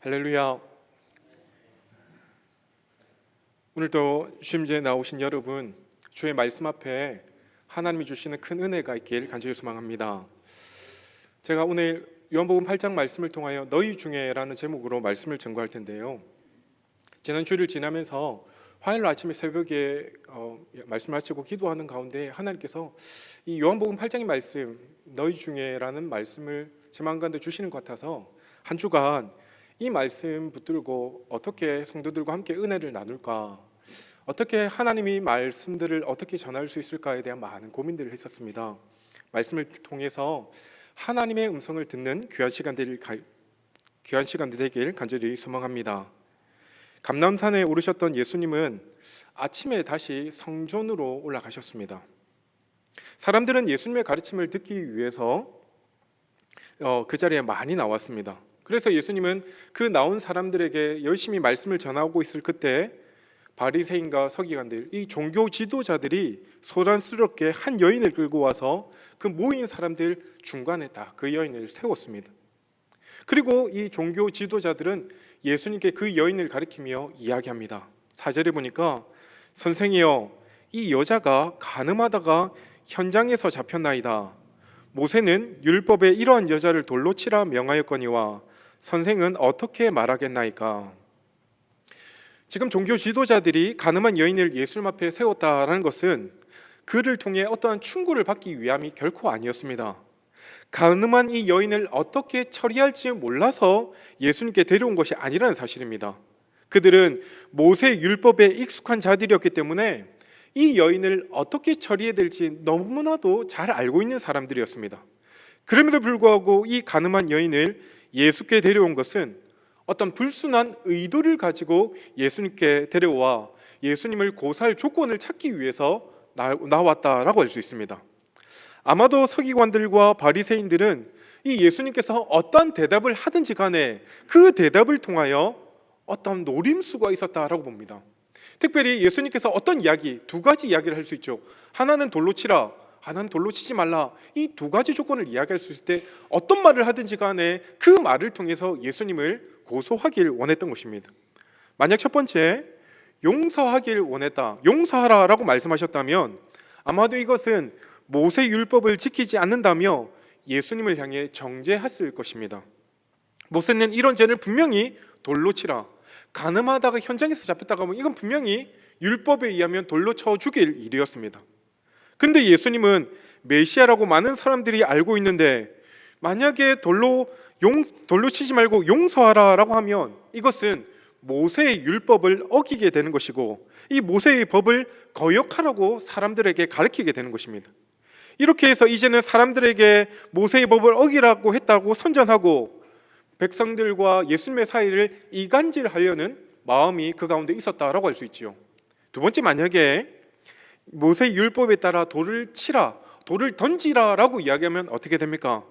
할렐루야. 오늘도 주임제에 나오신 여러분, 주의 말씀 앞에 하나님이 주시는 큰 은혜가 있길 간절히 소망합니다. 제가 오늘 요한복음 8장 말씀을 통하여 너희 중에라는 제목으로 말씀을 전거할 텐데요, 지난 주일을 지나면서 화요일 아침에 새벽에 말씀을 마치고 기도하는 가운데 하나님께서 이 요한복음 8장의 말씀 너희 중에라는 말씀을 제 마음 가운데 주시는 것 같아서 한 주간 이 말씀 붙들고 어떻게 성도들과 함께 은혜를 나눌까, 어떻게 하나님이 말씀들을 어떻게 전할 수 있을까에 대한 많은 고민들을 했었습니다. 말씀을 통해서 하나님의 음성을 듣는 귀한 시간들이 되길 간절히 소망합니다. 감람산에 오르셨던 예수님은 아침에 다시 성전으로 올라가셨습니다. 사람들은 예수님의 가르침을 듣기 위해서 그 자리에 많이 나왔습니다. 그래서 예수님은 그 나온 사람들에게 열심히 말씀을 전하고 있을 그때 바리새인과 서기관들, 이 종교 지도자들이 소란스럽게 한 여인을 끌고 와서 그 모인 사람들 중간에 딱 그 여인을 세웠습니다. 그리고 이 종교 지도자들은 예수님께 그 여인을 가리키며 이야기합니다. 4절에 보니까 선생이여, 이 여자가 간음하다가 현장에서 잡혔나이다. 모세는 율법에 이러한 여자를 돌로 치라 명하였거니와 선생은 어떻게 말하겠나이까? 지금 종교 지도자들이 간음한 여인을 예수님 앞에 세웠다라는 것은 그를 통해 어떠한 충고를 받기 위함이 결코 아니었습니다. 간음한 이 여인을 어떻게 처리할지 몰라서 예수님께 데려온 것이 아니라는 사실입니다. 그들은 모세 율법에 익숙한 자들이었기 때문에 이 여인을 어떻게 처리해야 될지 너무나도 잘 알고 있는 사람들이었습니다. 그럼에도 불구하고 이 간음한 여인을 예수께 데려온 것은 어떤 불순한 의도를 가지고 예수님께 데려와 예수님을 고소할 조건을 찾기 위해서 나왔다라고 할 수 있습니다. 아마도 서기관들과 바리새인들은 이 예수님께서 어떤 대답을 하든지 간에 그 대답을 통하여 어떤 노림수가 있었다라고 봅니다. 특별히 예수님께서 어떤 이야기, 두 가지 이야기를 할 수 있죠. 하나는 돌로 치라, 하나는 돌로 치지 말라. 이 두 가지 조건을 이야기할 수 있을 때 어떤 말을 하든지 간에 그 말을 통해서 예수님을 고소하길 원했던 것입니다. 만약 첫 번째, 용서하길 원했다, 용서하라라고 말씀하셨다면 아마도 이것은 모세 율법을 지키지 않는다며 예수님을 향해 정죄했을 것입니다. 모세는 이런 죄를 분명히 돌로 치라, 간음하다가 현장에서 잡혔다가 하면 이건 분명히 율법에 의하면 돌로 쳐 죽일 일이었습니다. 그런데 예수님은 메시아라고 많은 사람들이 알고 있는데 만약에 돌로 치지 말고 용서하라라고 하면 이것은 모세의 율법을 어기게 되는 것이고 이 모세의 법을 거역하라고 사람들에게 가르치게 되는 것입니다. 이렇게 해서 이제는 사람들에게 모세의 법을 어기라고 했다고 선전하고 백성들과 예수님의 사이를 이간질하려는 마음이 그 가운데 있었다라고 할 수 있지요. 두 번째, 만약에 모세 율법에 따라 돌을 치라, 돌을 던지라라고 이야기하면 어떻게 됩니까?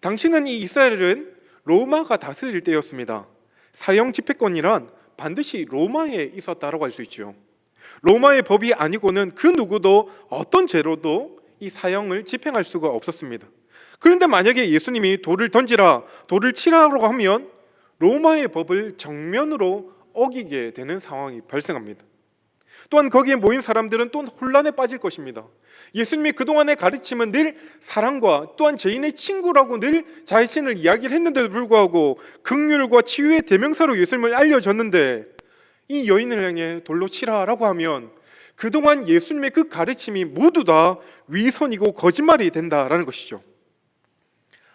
당시는 이 이스라엘은 로마가 다스릴 때였습니다. 사형 집행권이란 반드시 로마에 있었다라고 할 수 있죠. 로마의 법이 아니고는 그 누구도 어떤 죄로도 이 사형을 집행할 수가 없었습니다. 그런데 만약에 예수님이 돌을 던지라, 돌을 치라고 하면 로마의 법을 정면으로 어기게 되는 상황이 발생합니다. 또한 거기에 모인 사람들은 또 혼란에 빠질 것입니다. 예수님이 그동안의 가르침은 늘 사랑과 또한 죄인의 친구라고 늘 자신을 이야기를 했는데도 불구하고 긍휼과 치유의 대명사로 예수님을 알려줬는데 이 여인을 향해 돌로 치라라고 하면 그동안 예수님의 그 가르침이 모두 다 위선이고 거짓말이 된다라는 것이죠.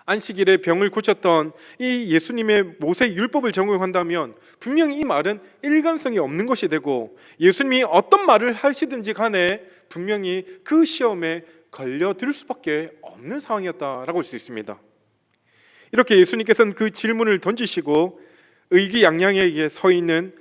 안식일에 병을 고쳤던 이 예수님의 모세 율법을 적용한다면 분명히 이 말은 일관성이 없는 것이 되고 예수님이 어떤 말을 하시든지 간에 분명히 그 시험에 걸려들 수밖에 없는 상황이었다라고 할 수 있습니다. 이렇게 예수님께서는 그 질문을 던지시고 의기양양하게 서 있는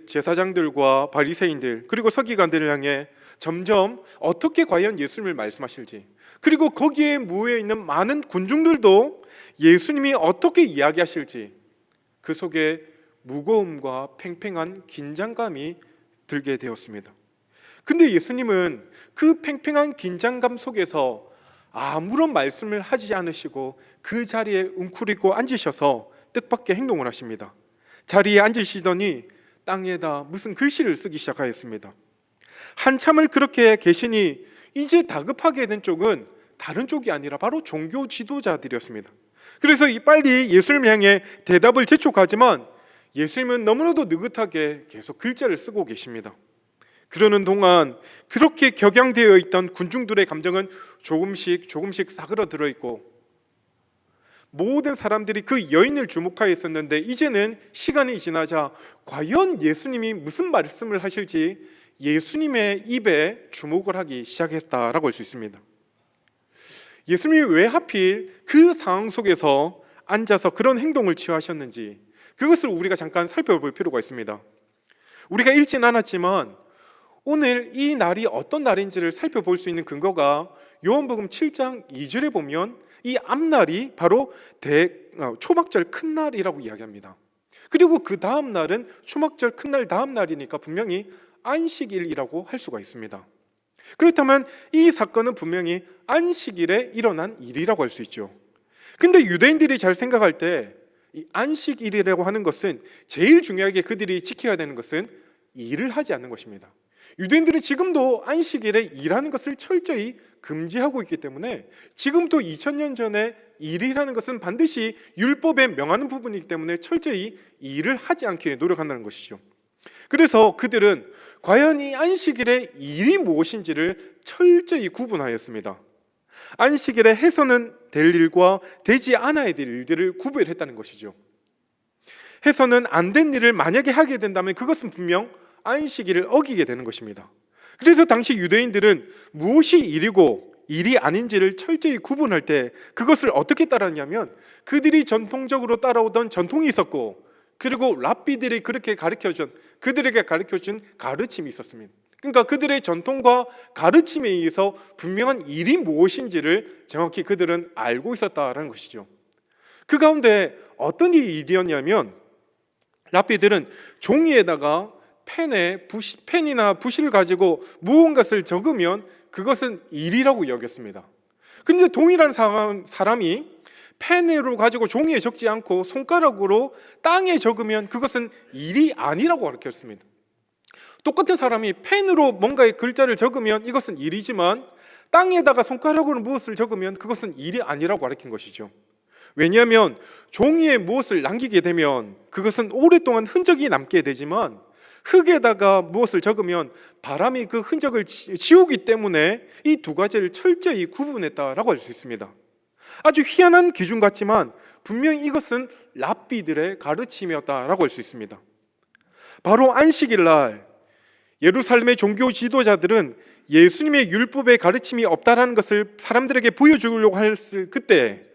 제사장들과 바리새인들 그리고 서기관들을 향해 점점 어떻게 과연 예수님을 말씀하실지, 그리고 거기에 모여 있는 많은 군중들도 예수님이 어떻게 이야기하실지 그 속에 무거움과 팽팽한 긴장감이 들게 되었습니다. 근데 예수님은 그 팽팽한 긴장감 속에서 아무런 말씀을 하지 않으시고 그 자리에 웅크리고 앉으셔서 뜻밖의 행동을 하십니다. 자리에 앉으시더니 땅에다 무슨 글씨를 쓰기 시작하였습니다. 한참을 그렇게 계시니 이제 다급하게 된 쪽은 다른 쪽이 아니라 바로 종교 지도자들이었습니다. 그래서 빨리 예수님 향해 대답을 재촉하지만 예수님은 너무나도 느긋하게 계속 글자를 쓰고 계십니다. 그러는 동안 그렇게 격양되어 있던 군중들의 감정은 조금씩 싸그러들어 있고 모든 사람들이 그 여인을 주목하여 있었는데 이제는 시간이 지나자 과연 예수님이 무슨 말씀을 하실지 예수님의 입에 주목을 하기 시작했다라고 할 수 있습니다. 예수님이 왜 하필 그 상황 속에서 앉아서 그런 행동을 취하셨는지 그것을 우리가 잠깐 살펴볼 필요가 있습니다. 우리가 읽진 않았지만 오늘 이 날이 어떤 날인지를 살펴볼 수 있는 근거가 요한복음 7장 2절에 보면 이 앞날이 바로 초막절 큰 날이라고 이야기합니다. 그리고 그 다음 날은 초막절 큰 날 다음 날이니까 분명히 안식일이라고 할 수가 있습니다. 그렇다면 이 사건은 분명히 안식일에 일어난 일이라고 할 수 있죠. 근데 유대인들이 잘 생각할 때 이 안식일이라고 하는 것은 제일 중요하게 그들이 지켜야 되는 것은 일을 하지 않는 것입니다. 유대인들이 지금도 안식일에 일하는 것을 철저히 금지하고 있기 때문에 지금도 2000년 전에 일이라는 것은 반드시 율법에 명하는 부분이기 때문에 철저히 일을 하지 않게 노력한다는 것이죠. 그래서 그들은 과연 이 안식일의 일이 무엇인지를 철저히 구분하였습니다. 안식일에 해서는 될 일과 되지 않아야 될 일들을 구별했다는 것이죠. 해서는 안 된 일을 만약에 하게 된다면 그것은 분명 안식일을 어기게 되는 것입니다. 그래서 당시 유대인들은 무엇이 일이고 일이 아닌지를 철저히 구분할 때 그것을 어떻게 따랐냐면 그들이 전통적으로 따라오던 전통이 있었고 그리고 랍비들이 그렇게 그들에게 가르쳐준 가르침이 있었습니다. 그러니까 그들의 전통과 가르침에 의해서 분명한 일이 무엇인지를 정확히 그들은 알고 있었다라는 것이죠. 그 가운데 어떤 일이었냐면 랍비들은 종이에다가 펜이나 붓을 가지고 무언가를 적으면 그것은 일이라고 여겼습니다. 그런데 동일한 사람이 펜으로 가지고 종이에 적지 않고 손가락으로 땅에 적으면 그것은 일이 아니라고 가르쳤습니다. 똑같은 사람이 펜으로 뭔가의 글자를 적으면 이것은 일이지만 땅에다가 손가락으로 무엇을 적으면 그것은 일이 아니라고 가르친 것이죠. 왜냐하면 종이에 무엇을 남기게 되면 그것은 오랫동안 흔적이 남게 되지만 흙에다가 무엇을 적으면 바람이 그 흔적을 지우기 때문에 이 두 가지를 철저히 구분했다라고 할 수 있습니다. 아주 희한한 기준 같지만 분명히 이것은 랍비들의 가르침이었다라고 할 수 있습니다. 바로 안식일 날 예루살렘의 종교 지도자들은 예수님의 율법의 가르침이 없다라는 것을 사람들에게 보여주려고 했을 그때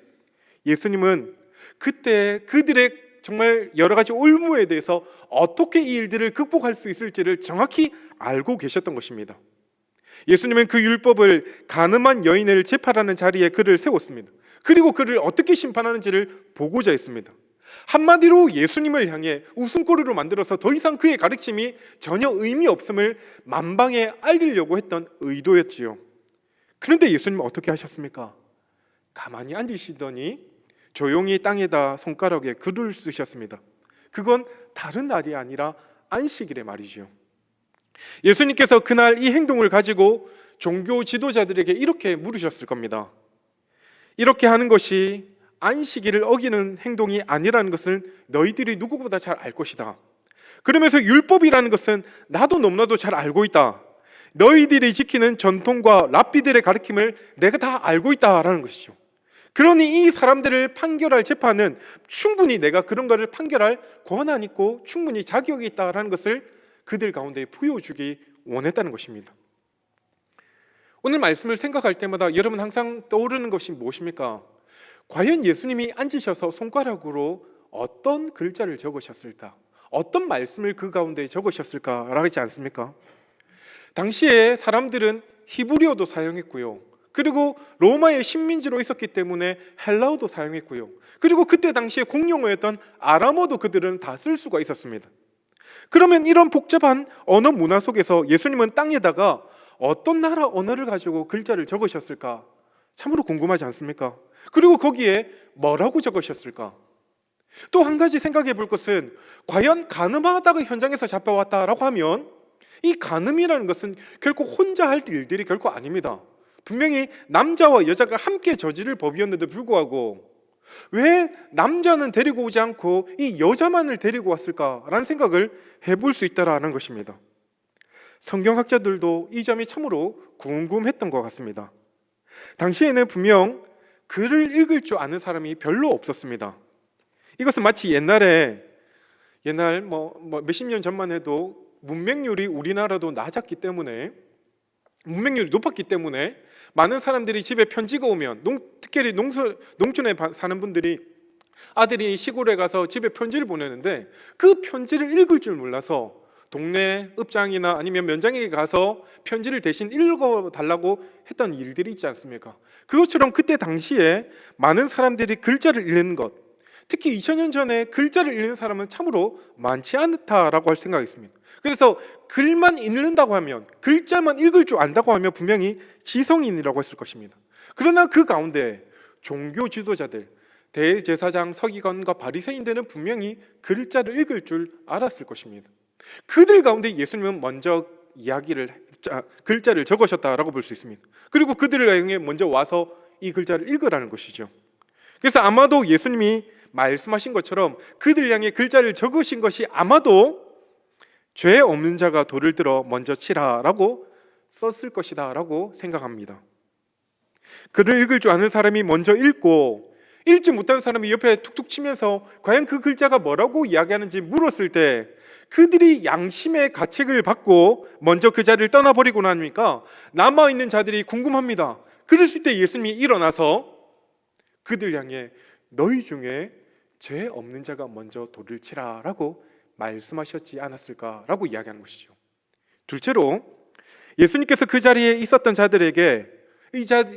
예수님은 그때 그들의 정말 여러 가지 올무에 대해서 어떻게 이 일들을 극복할 수 있을지를 정확히 알고 계셨던 것입니다. 예수님은 그 율법을 가늠한 여인을 재판하는 자리에 그를 세웠습니다. 그리고 그를 어떻게 심판하는지를 보고자 했습니다. 한마디로 예수님을 향해 웃음거리로 만들어서 더 이상 그의 가르침이 전혀 의미 없음을 만방에 알리려고 했던 의도였지요. 그런데 예수님은 어떻게 하셨습니까? 가만히 앉으시더니 조용히 땅에다 손가락에 글을 쓰셨습니다. 그건 다른 날이 아니라 안식일의 말이지요. 예수님께서 그날 이 행동을 가지고 종교 지도자들에게 이렇게 물으셨을 겁니다. 이렇게 하는 것이 안식일을 어기는 행동이 아니라는 것을 너희들이 누구보다 잘 알 것이다. 그러면서 율법이라는 것은 나도 너무나도 잘 알고 있다. 너희들이 지키는 전통과 랍비들의 가르침을 내가 다 알고 있다라는 것이죠. 그러니 이 사람들을 판결할 재판은 충분히 내가 그런 것을 판결할 권한 있고 충분히 자격이 있다라는 것을 그들 가운데 보여주기 원했다는 것입니다. 오늘 말씀을 생각할 때마다 여러분 항상 떠오르는 것이 무엇입니까? 과연 예수님이 앉으셔서 손가락으로 어떤 글자를 적으셨을까? 어떤 말씀을 그 가운데 적으셨을까라고 하지 않습니까? 당시에 사람들은 히브리어도 사용했고요. 그리고 로마의 식민지로 있었기 때문에 헬라어도 사용했고요. 그리고 그때 당시에 공용어였던 아람어도 그들은 다 쓸 수가 있었습니다. 그러면 이런 복잡한 언어 문화 속에서 예수님은 땅에다가 어떤 나라 언어를 가지고 글자를 적으셨을까? 참으로 궁금하지 않습니까? 그리고 거기에 뭐라고 적으셨을까? 또 한 가지 생각해 볼 것은, 과연 간음하다가 현장에서 잡혀왔다라고 하면 이 간음이라는 것은 결코 혼자 할 일들이 결코 아닙니다. 분명히 남자와 여자가 함께 저지를 법이었는데도 불구하고 왜 남자는 데리고 오지 않고 이 여자만을 데리고 왔을까라는 생각을 해볼 수 있다라는 것입니다. 성경학자들도 이 점이 참으로 궁금했던 것 같습니다. 당시에는 분명 글을 읽을 줄 아는 사람이 별로 없었습니다. 이것은 마치 옛날 몇십 년 전만 해도 문맹률이 우리나라도 낮았기 때문에, 문맹률이 높았기 때문에 많은 사람들이 집에 편지가 오면, 특히 농촌에 사는 분들이 아들이 시골에 가서 집에 편지를 보내는데 그 편지를 읽을 줄 몰라서 동네 읍장이나 아니면 면장에게 가서 편지를 대신 읽어달라고 했던 일들이 있지 않습니까? 그것처럼 그때 당시에 많은 사람들이 글자를 읽는 것, 특히 2000년 전에 글자를 읽는 사람은 참으로 많지 않다라고 할 생각이 있습니다. 그래서 글만 읽는다고 하면, 글자만 읽을 줄 안다고 하면 분명히 지성인이라고 했을 것입니다. 그러나 그 가운데 종교 지도자들, 대제사장, 서기관과 바리새인들은 분명히 글자를 읽을 줄 알았을 것입니다. 그들 가운데 예수님은 먼저 글자를 적으셨다라고 볼 수 있습니다. 그리고 그들을 향해 먼저 와서 이 글자를 읽으라는 것이죠. 그래서 아마도 예수님이 말씀하신 것처럼 그들 향해 글자를 적으신 것이 아마도 죄 없는 자가 돌을 들어 먼저 치라라고 썼을 것이다 라고 생각합니다. 글을 읽을 줄 아는 사람이 먼저 읽고, 읽지 못하는 사람이 옆에 툭툭 치면서 과연 그 글자가 뭐라고 이야기하는지 물었을 때 그들이 양심의 가책을 받고 먼저 그 자리를 떠나버리고 나니까 남아있는 자들이 궁금합니다. 그랬을 때 예수님이 일어나서 그들 향해 너희 중에 죄 없는 자가 먼저 돌을 치라 라고 말씀하셨지 않았을까라고 이야기하는 것이죠. 둘째로 예수님께서 그 자리에 있었던 자들에게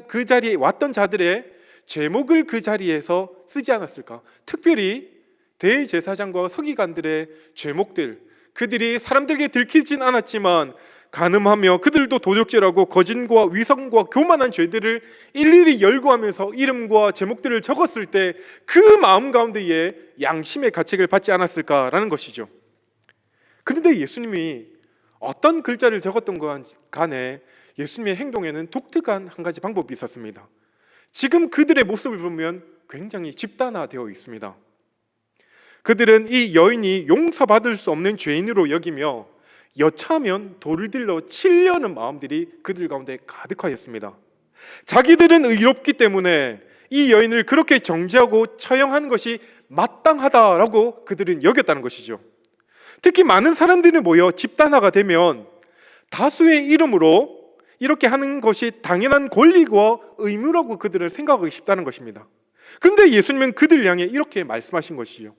그 자리에 왔던 자들의 제목을 그 자리에서 쓰지 않았을까? 특별히 대제사장과 서기관들의 제목들, 그들이 사람들에게 들키진 않았지만 간음하며 그들도 도적질하고 거짓과 위선과 교만한 죄들을 일일이 열거하면서 이름과 제목들을 적었을 때 그 마음 가운데에 양심의 가책을 받지 않았을까라는 것이죠. 그런데 예수님이 어떤 글자를 적었던 간에 예수님의 행동에는 독특한 한 가지 방법이 있었습니다. 지금 그들의 모습을 보면 굉장히 집단화되어 있습니다. 그들은 이 여인이 용서받을 수 없는 죄인으로 여기며 여차하면 돌을 들러 치려는 마음들이 그들 가운데 가득하였습니다. 자기들은 의롭기 때문에 이 여인을 그렇게 정죄하고 처형하는 것이 마땅하다라고 그들은 여겼다는 것이죠. 특히 많은 사람들이 모여 집단화가 되면 다수의 이름으로 이렇게 하는 것이 당연한 권리와 의무라고 그들은 생각하기 쉽다는 것입니다. 그런데 예수님은 그들 향해 이렇게 말씀하신 것이죠.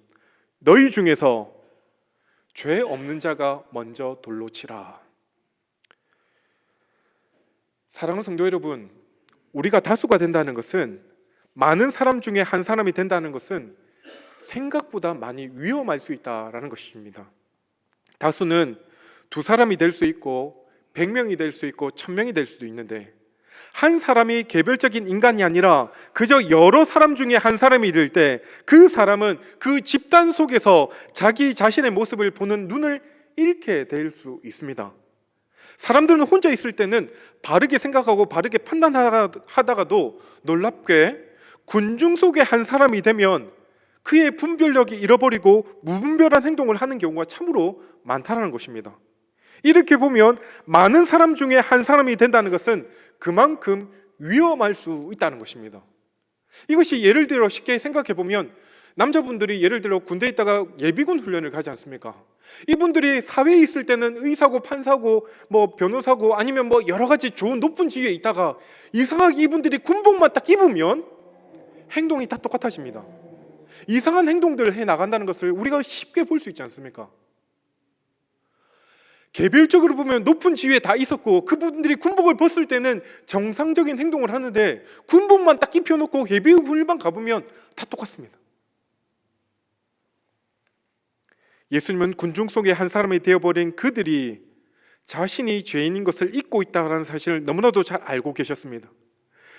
너희 중에서 죄 없는 자가 먼저 돌로 치라. 사랑하는 성도 여러분, 우리가 다수가 된다는 것은, 많은 사람 중에 한 사람이 된다는 것은 생각보다 많이 위험할 수 있다는 것입니다. 다수는 두 사람이 될 수 있고 100명이 될 수 있고 1000명이 될 수도 있는데, 한 사람이 개별적인 인간이 아니라 그저 여러 사람 중에 한 사람이 될 때 그 사람은 그 집단 속에서 자기 자신의 모습을 보는 눈을 잃게 될 수 있습니다. 사람들은 혼자 있을 때는 바르게 생각하고 바르게 판단하다가도 놀랍게 군중 속의 한 사람이 되면 그의 분별력이 잃어버리고 무분별한 행동을 하는 경우가 참으로 많다는 것입니다. 이렇게 보면 많은 사람 중에 한 사람이 된다는 것은 그만큼 위험할 수 있다는 것입니다. 이것이 예를 들어 쉽게 생각해 보면, 남자분들이 예를 들어 군대에 있다가 예비군 훈련을 가지 않습니까? 이분들이 사회에 있을 때는 의사고 판사고 변호사고 아니면 여러 가지 좋은 높은 지위에 있다가 이상하게 이분들이 군복만 딱 입으면 행동이 다 똑같아집니다. 이상한 행동들을 해 나간다는 것을 우리가 쉽게 볼 수 있지 않습니까? 개별적으로 보면 높은 지위에 다 있었고 그분들이 군복을 벗을 때는 정상적인 행동을 하는데 군복만 딱 입혀놓고 예비군만 가보면 다 똑같습니다. 예수님은 군중 속의 한 사람이 되어버린 그들이 자신이 죄인인 것을 잊고 있다는 사실을 너무나도 잘 알고 계셨습니다.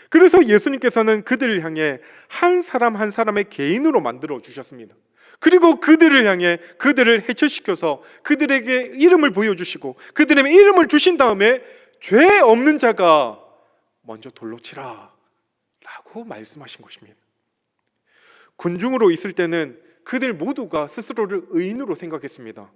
그래서 예수님께서는 그들을 향해 한 사람 한 사람의 개인으로 만들어 주셨습니다. 그리고 그들을 향해 그들을 해체시켜서 그들에게 이름을 보여주시고 그들에게 이름을 주신 다음에 죄 없는 자가 먼저 돌로 치라 라고 말씀하신 것입니다. 군중으로 있을 때는 그들 모두가 스스로를 의인으로 생각했습니다.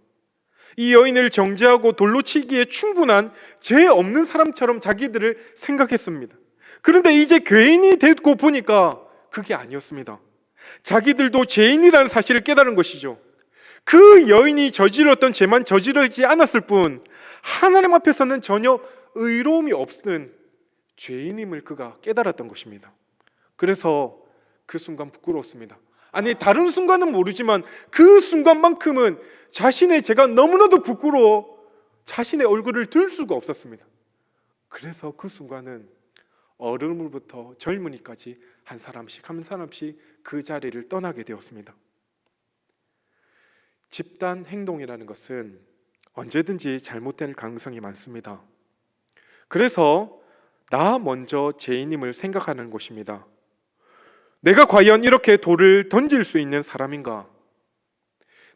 이 여인을 정죄하고 돌로 치기에 충분한 죄 없는 사람처럼 자기들을 생각했습니다. 그런데 이제 죄인이 되고 보니까 그게 아니었습니다. 자기들도 죄인이라는 사실을 깨달은 것이죠. 그 여인이 저질렀던 죄만 저지르지 않았을 뿐 하나님 앞에서는 전혀 의로움이 없는 죄인임을 그가 깨달았던 것입니다. 그래서 그 순간 부끄러웠습니다. 아니, 다른 순간은 모르지만 그 순간만큼은 자신의 죄가 너무나도 부끄러워 자신의 얼굴을 들 수가 없었습니다. 그래서 그 순간은 어른으로부터 젊은이까지 한 사람씩 그 자리를 떠나게 되었습니다. 집단 행동이라는 것은 언제든지 잘못될 가능성이 많습니다. 그래서 나 먼저 죄인임을 생각하는 것입니다. 내가 과연 이렇게 돌을 던질 수 있는 사람인가?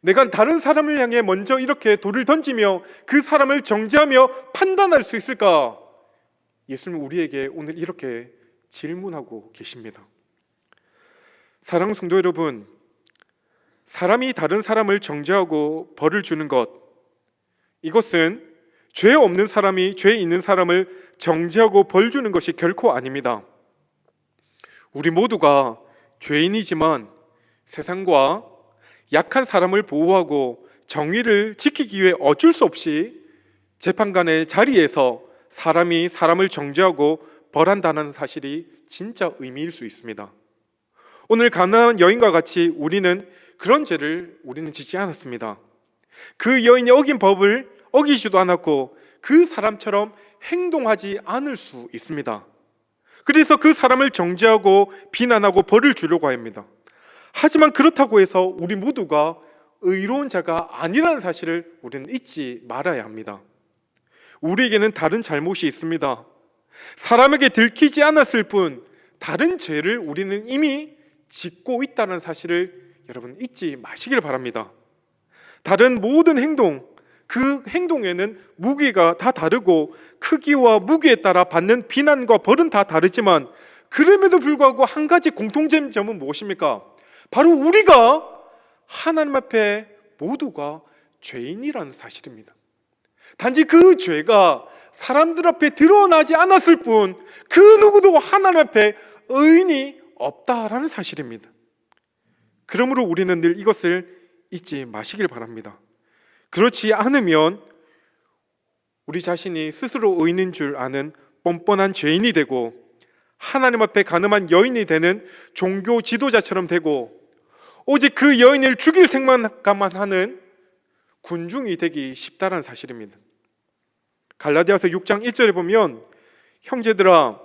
내가 다른 사람을 향해 먼저 이렇게 돌을 던지며 그 사람을 정죄하며 판단할 수 있을까? 예수님은 우리에게 오늘 이렇게 질문하고 계십니다. 사랑하는 성도 여러분, 사람이 다른 사람을 정죄하고 벌을 주는 것, 이것은 죄 없는 사람이 죄 있는 사람을 정죄하고 벌 주는 것이 결코 아닙니다. 우리 모두가 죄인이지만 세상과 약한 사람을 보호하고 정의를 지키기 위해 어쩔 수 없이 재판관의 자리에서 사람이 사람을 정죄하고 벌한다는 사실이 진짜 의미일 수 있습니다. 오늘 가나안 여인과 같이 우리는 그런 죄를 짓지 않았습니다. 그 여인이 어긴 법을 어기지도 않았고 그 사람처럼 행동하지 않을 수 있습니다. 그래서 그 사람을 정죄하고 비난하고 벌을 주려고 합니다. 하지만 그렇다고 해서 우리 모두가 의로운 자가 아니라는 사실을 우리는 잊지 말아야 합니다. 우리에게는 다른 잘못이 있습니다. 사람에게 들키지 않았을 뿐 다른 죄를 우리는 이미 짓고 있다는 사실을 여러분 잊지 마시길 바랍니다. 다른 모든 행동, 그 행동에는 무게가 다 다르고 크기와 무게에 따라 받는 비난과 벌은 다 다르지만 그럼에도 불구하고 한 가지 공통점은 무엇입니까? 바로 우리가 하나님 앞에 모두가 죄인이라는 사실입니다. 단지 그 죄가 사람들 앞에 드러나지 않았을 뿐 그 누구도 하나님 앞에 의인이 없다라는 사실입니다. 그러므로 우리는 늘 이것을 잊지 마시길 바랍니다. 그렇지 않으면 우리 자신이 스스로 의인인 줄 아는 뻔뻔한 죄인이 되고 하나님 앞에 간음한 여인이 되는 종교 지도자처럼 되고 오직 그 여인을 죽일 생각만 하는 군중이 되기 쉽다는 사실입니다. 갈라디아서 6장 1절에 보면 형제들아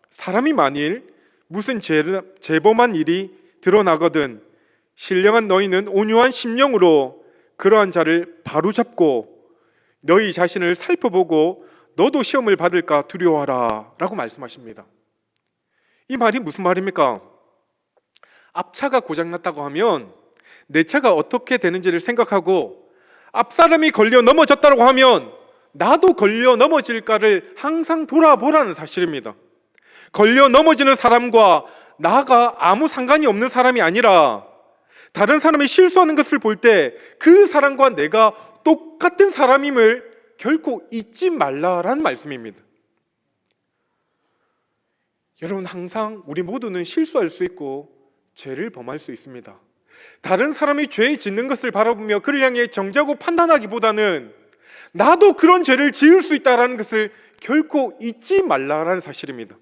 사람이 만일 무슨 재범한 일이 드러나거든 신령한 너희는 온유한 심령으로 그러한 자를 바로잡고 너희 자신을 살펴보고 너도 시험을 받을까 두려워하라 라고 말씀하십니다. 이 말이 무슨 말입니까? 앞차가 고장났다고 하면 내 차가 어떻게 되는지를 생각하고 앞사람이 걸려 넘어졌다고 하면 나도 걸려 넘어질까를 항상 돌아보라는 사실입니다. 걸려 넘어지는 사람과 나가 아무 상관이 없는 사람이 아니라 다른 사람이 실수하는 것을 볼 때 그 사람과 내가 똑같은 사람임을 결코 잊지 말라라는 말씀입니다. 여러분, 항상 우리 모두는 실수할 수 있고 죄를 범할 수 있습니다. 다른 사람이 죄 짓는 것을 바라보며 그를 향해 정죄하고 판단하기보다는 나도 그런 죄를 지을 수 있다는 것을 결코 잊지 말라라는 사실입니다.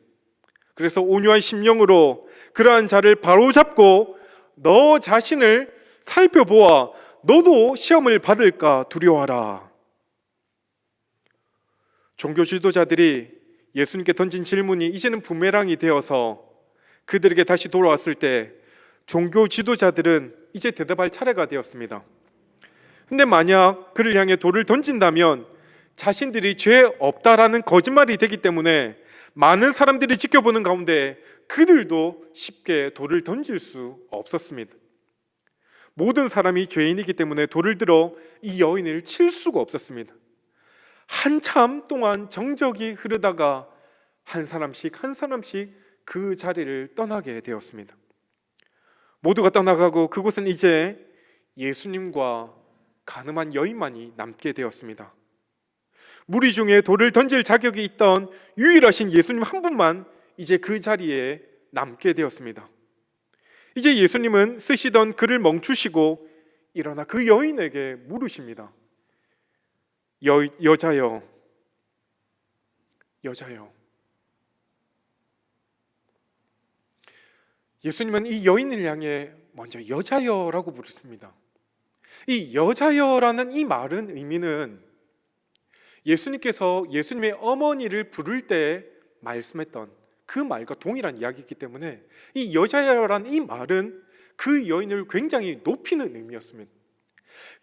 그래서 온유한 심령으로 그러한 자를 바로잡고 너 자신을 살펴보아 너도 시험을 받을까 두려워하라. 종교 지도자들이 예수님께 던진 질문이 이제는 부메랑이 되어서 그들에게 다시 돌아왔을 때 종교 지도자들은 이제 대답할 차례가 되었습니다. 근데 만약 그를 향해 돌을 던진다면 자신들이 죄 없다라는 거짓말이 되기 때문에 많은 사람들이 지켜보는 가운데 그들도 쉽게 돌을 던질 수 없었습니다. 모든 사람이 죄인이기 때문에 돌을 들어 이 여인을 칠 수가 없었습니다. 한참 동안 정적이 흐르다가 한 사람씩 그 자리를 떠나게 되었습니다. 모두가 떠나가고 그곳은 이제 예수님과 가늠한 여인만이 남게 되었습니다. 무리 중에 돌을 던질 자격이 있던 유일하신 예수님 한 분만 이제 그 자리에 남게 되었습니다. 이제 예수님은 쓰시던 글을 멈추시고 일어나 그 여인에게 물으십니다. 여자여, 여자여. 예수님은 이 여인을 향해 먼저 여자여라고 부르십니다. 이 여자여라는 이 말은 의미는 예수님께서 예수님의 어머니를 부를 때 말씀했던 그 말과 동일한 이야기이기 때문에 이 여자여라는 이 말은 그 여인을 굉장히 높이는 의미였습니다.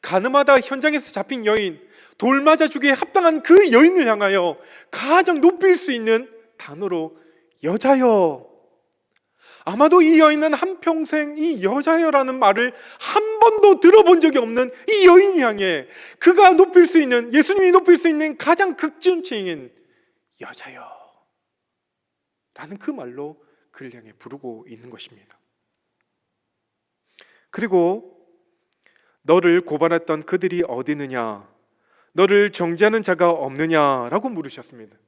가늠하다 현장에서 잡힌 여인, 돌 맞아 주기에 합당한 그 여인을 향하여 가장 높일 수 있는 단어로 여자여. 아마도 이 여인은 한평생 이 여자여라는 말을 한 번도 들어본 적이 없는 이 여인을 향해 그가 높일 수 있는, 예수님이 높일 수 있는 가장 극진층인 여자여 라는 그 말로 그를 향해 부르고 있는 것입니다. 그리고 너를 고발했던 그들이 어디 있느냐, 너를 정죄하는 자가 없느냐라고 물으셨습니다.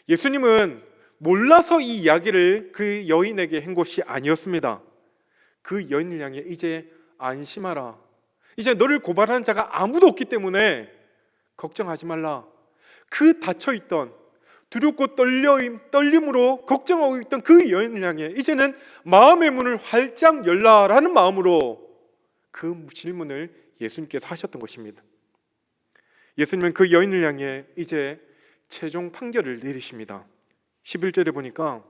예수님은 몰라서 이 이야기를 그 여인에게 한 것이 아니었습니다. 그 여인을 향해 이제 안심하라, 이제 너를 고발하는 자가 아무도 없기 때문에 걱정하지 말라. 그 닫혀있던 두렵고 떨림으로 걱정하고 있던 그 여인을 향해 이제는 마음의 문을 활짝 열라라는 마음으로 그 질문을 예수님께서 하셨던 것입니다. 예수님은 그 여인을 향해 이제 최종 판결을 내리십니다. 11절에 보니까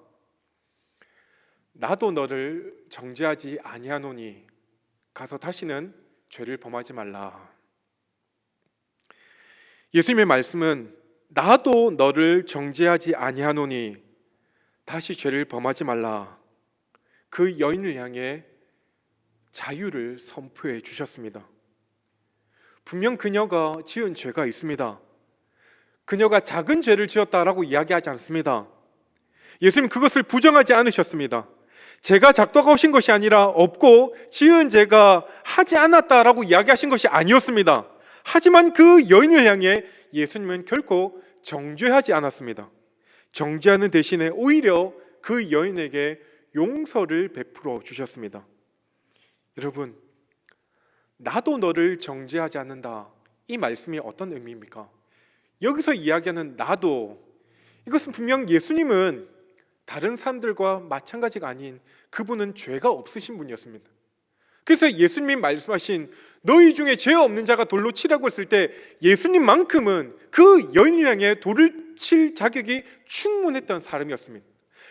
나도 너를 정죄하지 아니하노니 가서 다시는 죄를 범하지 말라. 예수님의 말씀은 나도 너를 정죄하지 아니하노니 다시 죄를 범하지 말라. 그 여인을 향해 자유를 선포해 주셨습니다. 분명 그녀가 지은 죄가 있습니다. 그녀가 작은 죄를 지었다라고 이야기하지 않습니다. 예수님 그것을 부정하지 않으셨습니다. 죄가 작다고 하신 것이 아니라 없고 지은 죄가 하지 않았다라고 이야기하신 것이 아니었습니다. 하지만 그 여인을 향해 예수님은 결코 정죄하지 않았습니다. 정죄하는 대신에 오히려 그 여인에게 용서를 베풀어 주셨습니다. 여러분, 나도 너를 정죄하지 않는다, 이 말씀이 어떤 의미입니까? 여기서 이야기하는 나도, 이것은 분명 예수님은 다른 사람들과 마찬가지가 아닌 그분은 죄가 없으신 분이었습니다. 그래서 예수님이 말씀하신 너희 중에 죄 없는 자가 돌로 치라고 했을 때 예수님만큼은 그 여인을 향해 돌을 칠 자격이 충분했던 사람이었습니다.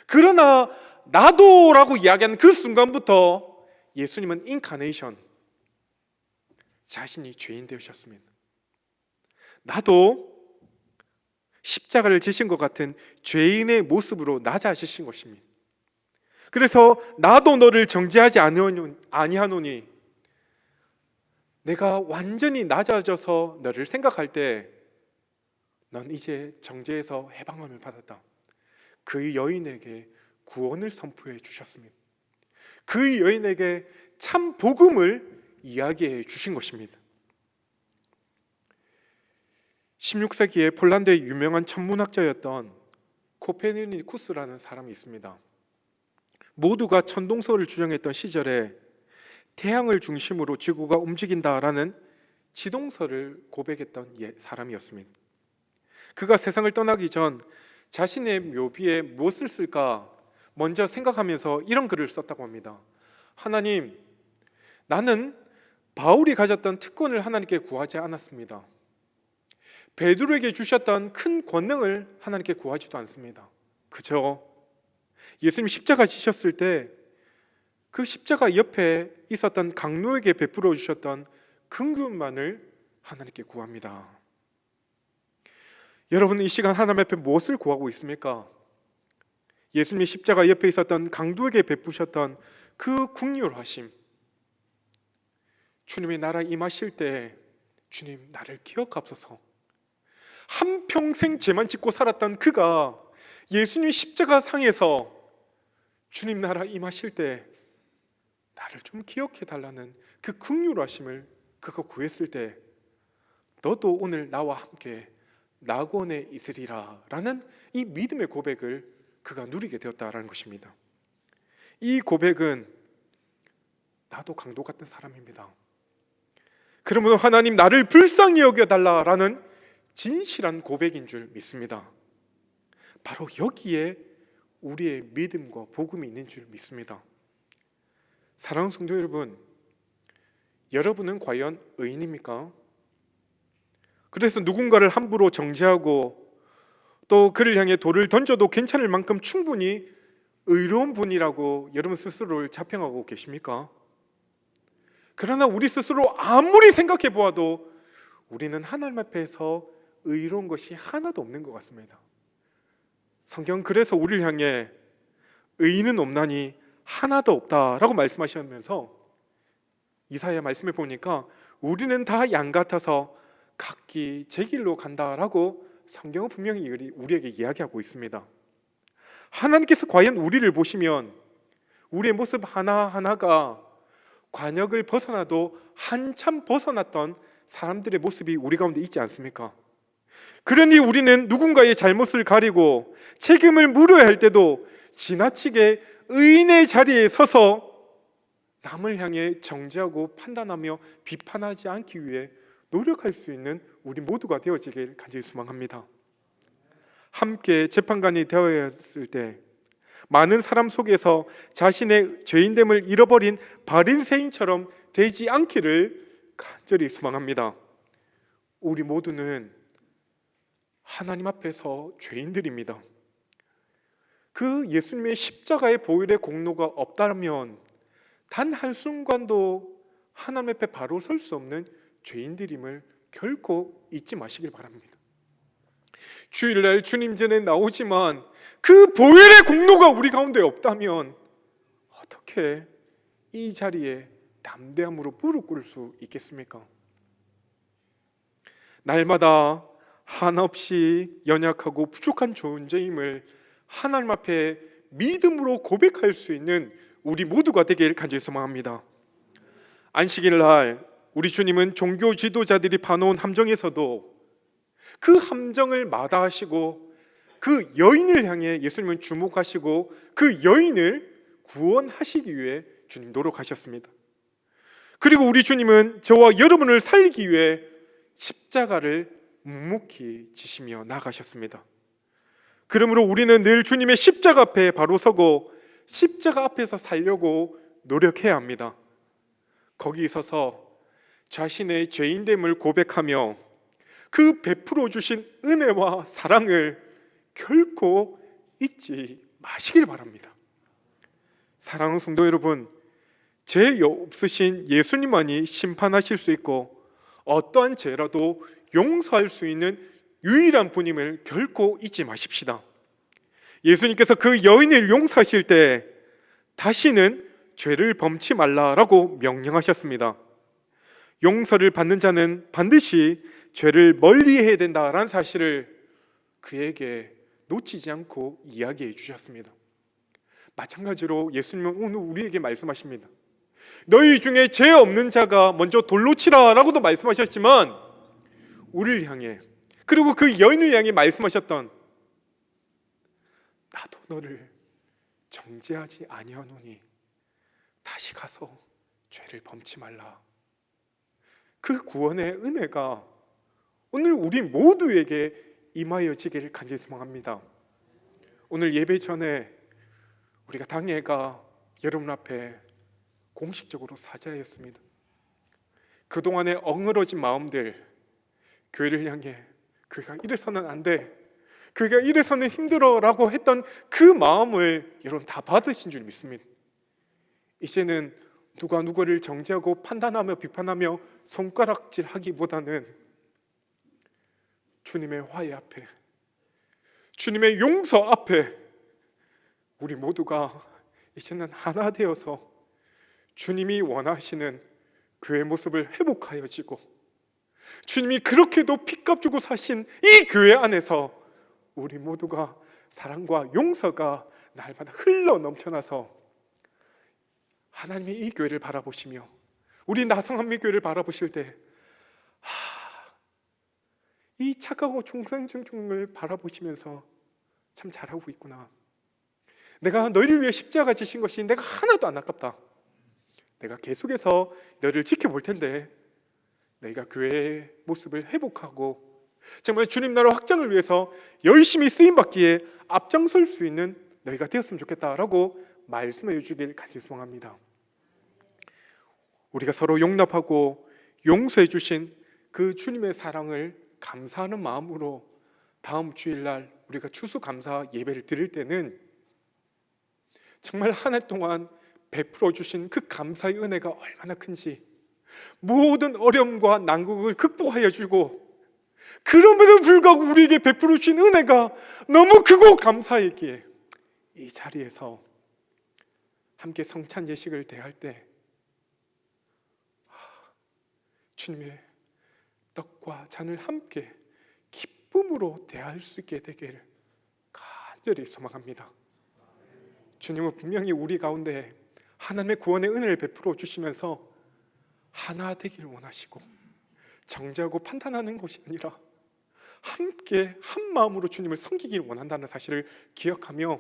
그러나 나도라고 이야기하는 그 순간부터 예수님은 인카네이션, 자신이 죄인 되셨습니다. 나도 십자가를 지신 것 같은 죄인의 모습으로 낮아지신 것입니다. 그래서 나도 너를 정죄하지 아니하노니, 내가 완전히 낮아져서 너를 생각할 때 넌 이제 정죄에서 해방함을 받았다. 그 여인에게 구원을 선포해 주셨습니다. 그 여인에게 참 복음을 이야기해 주신 것입니다. 16세기에 폴란드의 유명한 천문학자였던 코페르니쿠스라는 사람이 있습니다. 모두가 천동설을 주장했던 시절에 태양을 중심으로 지구가 움직인다라는 지동설을 고백했던 사람이었습니다. 그가 세상을 떠나기 전 자신의 묘비에 무엇을 쓸까 먼저 생각하면서 이런 글을 썼다고 합니다. 하나님, 나는 바울이 가졌던 특권을 하나님께 구하지 않았습니다. 베드로에게 주셨던 큰 권능을 하나님께 구하지도 않습니다. 그저 예수님 십자가 지셨을 때 그 십자가 옆에 있었던 강노에게 베풀어 주셨던 긍휼만을 하나님께 구합니다. 여러분은 이 시간 하나님 앞에 무엇을 구하고 있습니까? 예수님이 십자가 옆에 있었던 강도에게 베푸셨던 그 긍휼하심, 주님의 나라 임하실 때 주님 나를 기억하옵소서. 한평생 죄만 짓고 살았던 그가 예수님 십자가 상에서 주님 나라 임하실 때 나를 좀 기억해 달라는 그 긍휼하심을 그가 구했을 때 너도 오늘 나와 함께 낙원에 있으리라 라는 이 믿음의 고백을 그가 누리게 되었다라는 것입니다. 이 고백은 나도 강도 같은 사람입니다. 그러므로 하나님 나를 불쌍히 여겨달라라는 진실한 고백인 줄 믿습니다. 바로 여기에 우리의 믿음과 복음이 있는 줄 믿습니다. 사랑하는 성도 여러분, 여러분은 과연 의인입니까? 그래서 누군가를 함부로 정죄하고 또 그를 향해 돌을 던져도 괜찮을 만큼 충분히 의로운 분이라고 여러분 스스로를 자평하고 계십니까? 그러나 우리 스스로 아무리 생각해 보아도 우리는 하나님 앞에서 의로운 것이 하나도 없는 것 같습니다. 성경은 그래서 우리를 향해 의인은 없나니 하나도 없다라고 말씀하시면서 이사야 말씀에 보니까 우리는 다 양 같아서 각기 제 길로 간다라고 성경은 분명히 우리에게 이야기하고 있습니다. 하나님께서 과연 우리를 보시면 우리의 모습 하나하나가 관역을 벗어나도 한참 벗어났던 사람들의 모습이 우리 가운데 있지 않습니까? 그러니 우리는 누군가의 잘못을 가리고 책임을 물어야 할 때도 지나치게 의인의 자리에 서서 남을 향해 정죄하고 판단하며 비판하지 않기 위해 노력할 수 있는 우리 모두가 되어지길 간절히 소망합니다. 함께 재판관이 되었을 때 많은 사람 속에서 자신의 죄인됨을 잃어버린 바리새인처럼 되지 않기를 간절히 소망합니다. 우리 모두는 하나님 앞에서 죄인들입니다. 그 예수님의 십자가의 보혈의 공로가 없다면 단 한순간도 하나님 앞에 바로 설 수 없는 죄인들임을 결코 잊지 마시길 바랍니다. 주일날 주님 전에 나오지만 그 보혈의 공로가 우리 가운데 없다면 어떻게 이 자리에 담대함으로 무릎 꿇을 수 있겠습니까? 날마다 한없이 연약하고 부족한 존재임을 하나님 앞에 믿음으로 고백할 수 있는 우리 모두가 되길 간절히 소망합니다. 안식일 날 우리 주님은 종교 지도자들이 파놓은 함정에서도 그 함정을 마다하시고 그 여인을 향해 예수님은 주목하시고 그 여인을 구원하시기 위해 주님 노력하셨습니다. 그리고 우리 주님은 저와 여러분을 살리기 위해 십자가를 묵묵히 지시며 나가셨습니다. 그러므로 우리는 늘 주님의 십자가 앞에 바로 서고 십자가 앞에서 살려고 노력해야 합니다. 거기 서서 자신의 죄인됨을 고백하며 그 베풀어 주신 은혜와 사랑을 결코 잊지 마시길 바랍니다. 사랑하는 성도 여러분, 죄 없으신 예수님만이 심판하실 수 있고 어떠한 죄라도 용서할 수 있는 유일한 분임을 결코 잊지 마십시다. 예수님께서 그 여인을 용서하실 때 다시는 죄를 범치 말라라고 명령하셨습니다. 용서를 받는 자는 반드시 죄를 멀리해야 된다라는 사실을 그에게 놓치지 않고 이야기해 주셨습니다. 마찬가지로 예수님은 오늘 우리에게 말씀하십니다. 너희 중에 죄 없는 자가 먼저 돌로 치라 라고도 말씀하셨지만 우리를 향해 그리고 그 여인을 향해 말씀하셨던 나도 너를 정죄하지 아니하노니 다시 가서 죄를 범치 말라. 그 구원의 은혜가 오늘 우리 모두에게 임하여지기를 간절히 소망합니다. 오늘 예배 전에 우리가 당회가 여러분 앞에 공식적으로 사죄했습니다. 그동안의 엉그러진 마음들, 교회를 향해 교회가 이래서는 안 돼, 교회가 이래서는 힘들어 라고 했던 그 마음을 여러분 다 받으신 줄 믿습니다. 이제는 누가 누구를 정죄하고 판단하며 비판하며 손가락질하기보다는 주님의 화해 앞에, 주님의 용서 앞에 우리 모두가 이제는 하나 되어서 주님이 원하시는 교회의 모습을 회복하여지고 주님이 그렇게도 피값 주고 사신 이 교회 안에서 우리 모두가 사랑과 용서가 날마다 흘러 넘쳐나서 하나님이 이 교회를 바라보시며 우리 나성한미교회를 바라보실 때 이 착하고 중생중중을 바라보시면서 참 잘하고 있구나. 내가 너희를 위해 십자가 지신 것이 내가 하나도 안 아깝다. 내가 계속해서 너희를 지켜볼 텐데 너희가 교회의 모습을 회복하고 정말 주님 나라 확장을 위해서 열심히 쓰임받기에 앞장설 수 있는 너희가 되었으면 좋겠다라고 말씀해 주길 간절히 소망합니다. 우리가 서로 용납하고 용서해 주신 그 주님의 사랑을 감사하는 마음으로 다음 주일날 우리가 추수감사 예배를 드릴 때는 정말 한 해 동안 베풀어 주신 그 감사의 은혜가 얼마나 큰지, 모든 어려움과 난국을 극복하여 주고 그럼에도 불구하고 우리에게 베풀어 주신 은혜가 너무 크고 감사했기에 이 자리에서 함께 성찬 예식을 대할 때 주님의 떡과 잔을 함께 기쁨으로 대할 수 있게 되기를 간절히 소망합니다. 주님은 분명히 우리 가운데 하나님의 구원의 은혜를 베풀어 주시면서 하나 되길 원하시고 정죄하고 판단하는 것이 아니라 함께 한 마음으로 주님을 섬기길 원한다는 사실을 기억하며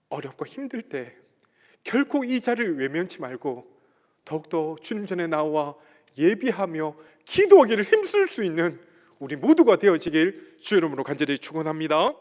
어렵고 힘들 때 결코 이 자리를 외면치 말고 더욱더 주님 전에 나와 예비하며 기도하기를 힘쓸 수 있는 우리 모두가 되어지길 주의 이름으로 간절히 축원합니다.